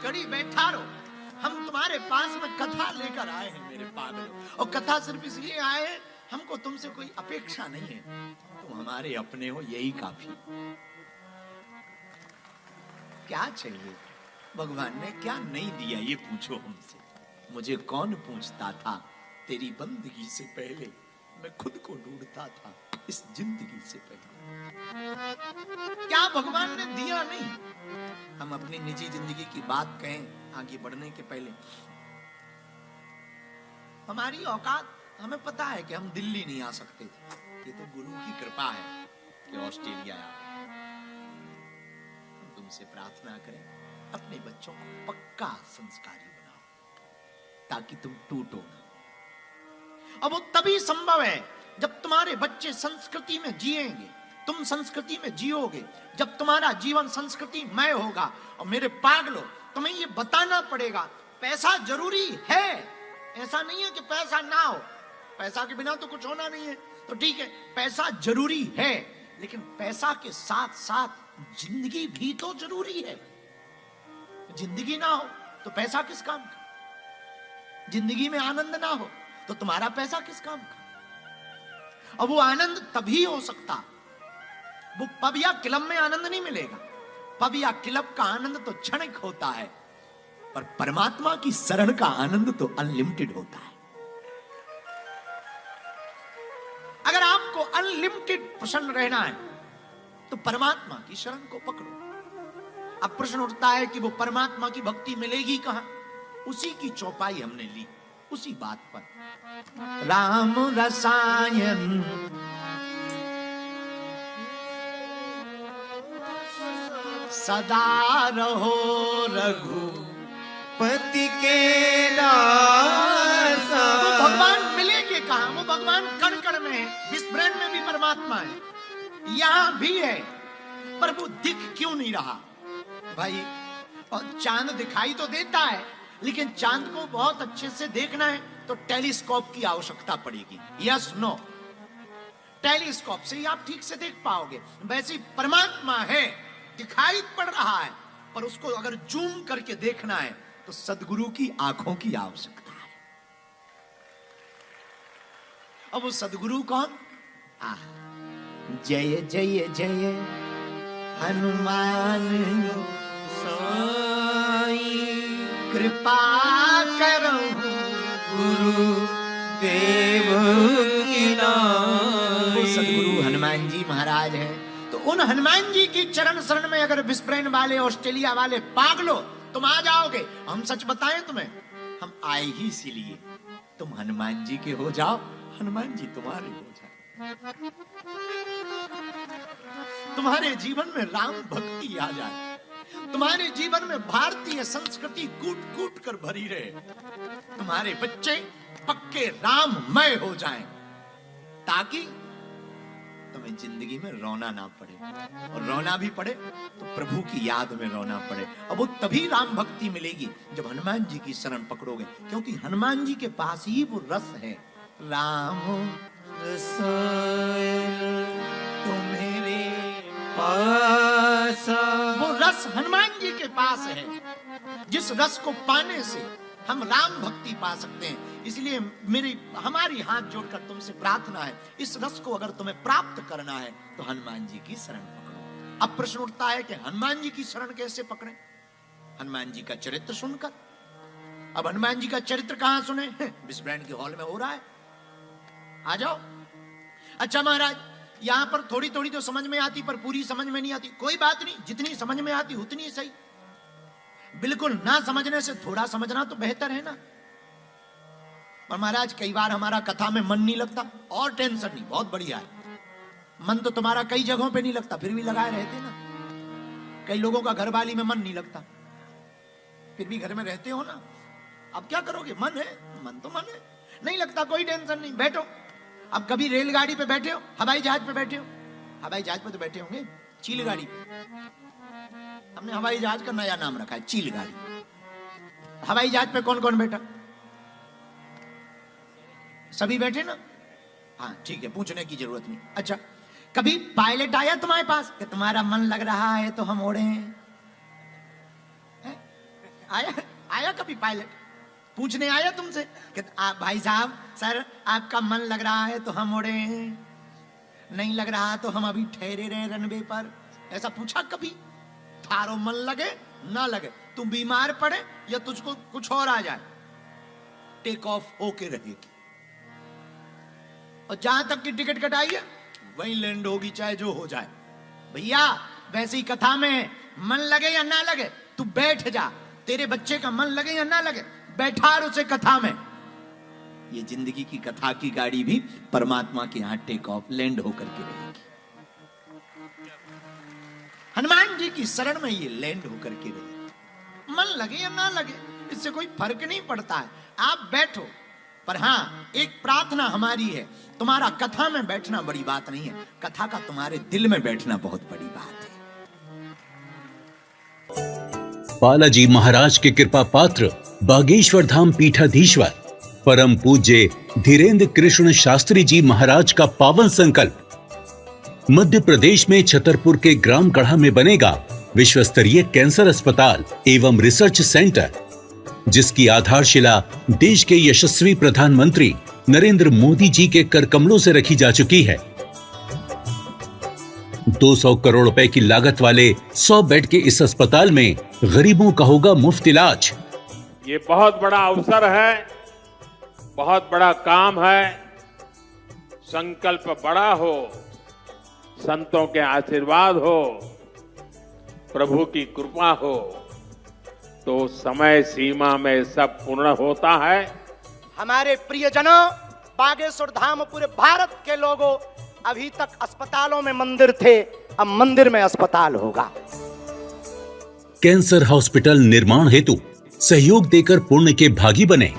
घड़ी बैठा रहो, हम तुम्हारे पास में कथा लेकर आए हैं मेरे पागल। और कथा सिर्फ इसलिए आए हैं, हमको तुमसे कोई अपेक्षा नहीं है, तुम हमारे अपने हो, यही काफी। क्या चाहिए? भगवान ने क्या नहीं दिया ये पूछो हमसे। मुझे कौन पूछता था, तेरी बंदगी से पहले मैं खुद को ढूंढता था, इस जिंदगी से पहले। क्या भगवान ने दिया नहीं? हम अपनी निजी जिंदगी की बात कहें आगे बढ़ने के पहले, हमारी औकात, हमें पता है कि हम दिल्ली नहीं आ सकते थे, ये तो गुरु की कृपा है कि ऑस्ट्रेलिया आए। हम तुमसे प्रार्थना करें, अपने बच्चों को पक्का संस्कारी बनाओ ताकि तुम टूटो ना। अब वो तभी संभव है जब तुम्हारे बच्चे संस्कृति में जिएंगे, तुम संस्कृति में जियोगे, जब तुम्हारा जीवन संस्कृतिमय होगा। और मेरे पागलों, तुम्हें ये बताना पड़ेगा, पैसा जरूरी है, ऐसा नहीं है कि पैसा ना हो, पैसा के बिना तो कुछ होना नहीं है। तो ठीक है, पैसा जरूरी है, लेकिन पैसा के साथ साथ जिंदगी भी तो जरूरी है। जिंदगी ना हो तो पैसा किस काम का? जिंदगी में आनंद ना हो तो तुम्हारा पैसा किस काम का? अब वो आनंद तभी हो सकता, वो पब या क्लब में आनंद नहीं मिलेगा। पब या क्लब का आनंद तो क्षणिक होता है, पर परमात्मा की शरण का आनंद तो अनलिमिटेड होता है। अगर आपको अनलिमिटेड प्रसन्न रहना है तो परमात्मा की शरण को पकड़ो। अब प्रश्न उठता है कि वो परमात्मा की भक्ति मिलेगी कहां? उसी की चौपाई हमने ली, उसी बात पर। राम रसायन सदा रहो रघुपति के दास। वो भगवान मिलेंगे कहां? वो भगवान कण कण में है, विस्मरण में भी परमात्मा है, यहां भी है, पर वो दिख क्यों नहीं रहा भाई? और चांद दिखाई तो देता है, लेकिन चांद को बहुत अच्छे से देखना है तो टेलीस्कोप की आवश्यकता पड़ेगी। Yes no? टेलीस्कोप से ही आप ठीक से देख पाओगे। वैसे ही परमात्मा है, दिखाई पड़ रहा है, पर उसको अगर जूम करके देखना है तो सदगुरु की आंखों की आवश्यकता है। अब वो सदगुरु कौन? जय जय जय हनुमान साई, कृपा करो गुरु देव की नाई। वो सदगुरु हनुमान जी महाराज हैं। तो उन हनुमान जी की चरण शरण में अगर विस्मरण वाले, ऑस्ट्रेलिया वाले पागलो तुम आ जाओगे, हम सच बताएं तुम्हें, हम आए ही इसीलिए, तुम हनुमान जी के हो जाओ, हनुमान जी तुम्हारे हो जाए, तुम्हारे जीवन में राम भक्ति आ जाए, तुम्हारे जीवन में भारतीय संस्कृति कूट कूट कर भरी रहे, तुम्हारे बच्चे पक्के राममय हो जाएं, ताकि तुम्हें जिंदगी में रोना ना पड़े, और रोना भी पड़े तो प्रभु की याद में रोना पड़े। अब वो तभी राम भक्ति मिलेगी जब हनुमान जी की शरण पकड़ोगे, क्योंकि हनुमान जी के पास ही वो रस है। राम रसायन तो मेरे पास, वो रस हनुमान जी के पास है, जिस रस को पाने से हम राम भक्ति पा सकते हैं। इसलिए हमारी हाथ जोड़कर तुमसे प्रार्थना है, इस रस को अगर तुम्हें प्राप्त करना है तो हनुमान जी की शरण पकड़ो। अब प्रश्न उठता है कि हनुमान जी की शरण कैसे पकड़ें? हनुमान जी का चरित्र सुनकर। अब हनुमान जी का चरित्र कहां सुने? विस्मरण के हॉल में हो रहा है, आ जाओ। अच्छा महाराज, यहां पर थोड़ी थोड़ी तो समझ में आती, पर पूरी समझ में नहीं आती। कोई बात नहीं, जितनी समझ में आती उतनी सही। बिल्कुल ना समझने से थोड़ा समझना तो बेहतर है ना। और महाराज कई बार हमारा कथा में मन नहीं लगता, और टेंशन नहीं, बहुत बढ़िया है। मन तो तुम्हारा कई जगहों पे नहीं लगता, फिर भी लगाए रहते ना। कई लोगों का घर वाली में मन नहीं लगता, फिर भी घर में रहते हो ना। अब क्या करोगे? मन है, मन तो मन है, नहीं लगता, कोई टेंशन नहीं, बैठो। अब कभी रेलगाड़ी पे बैठे हो, हवाई जहाज पे बैठे हो? हवाई जहाज पे तो बैठे होंगे, चील गाड़ी। हमने हवाई जहाज का नया नाम रखा है, चील गाड़ी। हवाई जहाज पे कौन कौन बैठा? सभी बैठे ना? हाँ ठीक है, पूछने की जरूरत नहीं। अच्छा, कभी पायलट आया तुम्हारे पास कि तुम्हारा मन लग रहा है तो हम उड़े हैं? आया कभी पायलट पूछने आया तुमसे कि भाई साहब सर आपका मन लग रहा है तो हम उड़े, नहीं लग रहा तो हम अभी ठहरे रहे रनवे पर? ऐसा पूछा कभी? थारो मन लगे ना लगे, तुम बीमार पड़े या तुझको कुछ और आ जाए, टेक ऑफ होके रहेगी। और जहां तक की टिकट कटाई है वहीं लैंड होगी, चाहे जो हो जाए। भैया वैसी कथा में मन लगे या ना लगे तू बैठ जा, तेरे बच्चे का मन लगे या ना लगे बैठा उसे कथा में। ये जिंदगी की कथा की गाड़ी भी परमात्मा के यहां टेक ऑफ लैंड होकर के रहेगी। हनुमान जी की शरण में ये लैंड होकर के रहेगी। मन लगे या ना लगे इससे कोई फर्क नहीं पड़ता है, आप बैठो। पर हां एक प्रार्थना हमारी है, तुम्हारा कथा में बैठना बड़ी बात नहीं है, कथा का तुम्हारे दिल में बैठना बहुत बड़ी बात है। बालाजी महाराज के कृपा पात्र बागेश्वर धाम पीठाधीश्वर परम पूज्य धीरेन्द्र कृष्ण शास्त्री जी महाराज का पावन संकल्प। मध्य प्रदेश में छतरपुर के ग्राम गढ़ा में बनेगा विश्व स्तरीय कैंसर अस्पताल एवं रिसर्च सेंटर, जिसकी आधारशिला देश के यशस्वी प्रधानमंत्री नरेंद्र मोदी जी के कर कमलों से रखी जा चुकी है। 200 करोड़ रुपए की लागत वाले 100 बेड के इस अस्पताल में गरीबों का होगा मुफ्त इलाज। ये बहुत बड़ा अवसर है, बहुत बड़ा काम है। संकल्प बड़ा हो, संतों के आशीर्वाद हो, प्रभु की कृपा हो तो समय सीमा में सब पूर्ण होता है। हमारे प्रियजनों, बागेश्वर धाम पूरे भारत के लोगों, अभी तक अस्पतालों में मंदिर थे, अब मंदिर में अस्पताल होगा। कैंसर हॉस्पिटल निर्माण हेतु सहयोग देकर पुण्य के भागी बने।